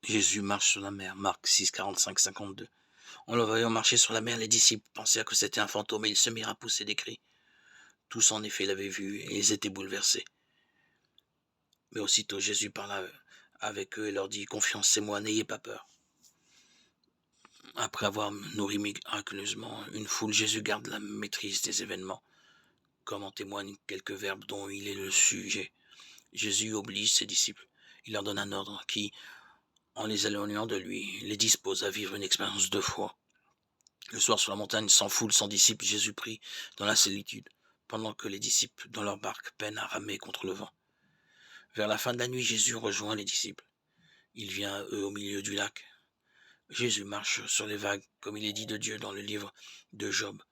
Jésus marche sur la mer, Marc 6, 45, 52. En le voyant marcher sur la mer, les disciples pensèrent que c'était un fantôme et ils se mirent à pousser des cris. Tous en effet l'avaient vu et ils étaient bouleversés. Mais aussitôt Jésus parla avec eux et leur dit « Confiance, c'est moi, n'ayez pas peur ». Après avoir nourri miraculeusement une foule, Jésus garde la maîtrise des événements, comme en témoignent quelques verbes dont il est le sujet. Jésus oblige ses disciples. Il leur donne un ordre qui, en les éloignant de lui, les dispose à vivre une expérience de foi. Le soir sur la montagne, sans foule, sans disciples, Jésus prie dans la solitude, pendant que les disciples, dans leur barque, peinent à ramer contre le vent. Vers la fin de la nuit, Jésus rejoint les disciples. Il vient à eux au milieu du lac. Jésus marche sur les vagues, comme il est dit de Dieu dans le livre de Job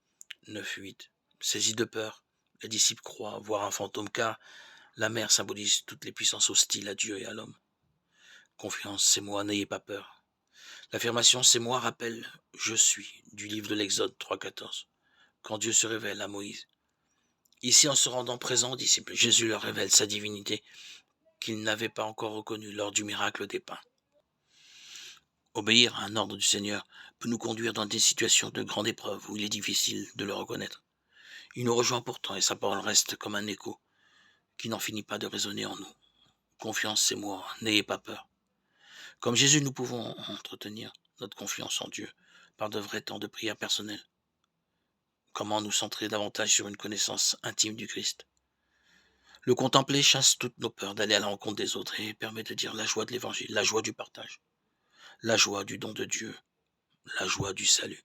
9:8. Saisis de peur, les disciples croient voir un fantôme, car la mer symbolise toutes les puissances hostiles à Dieu et à l'homme. Confiance, c'est moi, n'ayez pas peur. L'affirmation c'est moi rappelle je suis du livre de l'Exode 3:14, quand Dieu se révèle à Moïse. Ici, en se rendant présent aux disciples, Jésus leur révèle sa divinité qu'ils n'avaient pas encore reconnue lors du miracle des pains. Obéir à un ordre du Seigneur peut nous conduire dans des situations de grande épreuve où il est difficile de le reconnaître. Il nous rejoint pourtant et sa parole reste comme un écho qui n'en finit pas de résonner en nous. Confiance, c'est moi, n'ayez pas peur. Comme Jésus, nous pouvons entretenir notre confiance en Dieu par de vrais temps de prière personnelle. Comment nous centrer davantage sur une connaissance intime du Christ? Le contempler chasse toutes nos peurs d'aller à la rencontre des autres et permet de dire la joie de l'évangile, la joie du partage, la joie du don de Dieu, la joie du salut.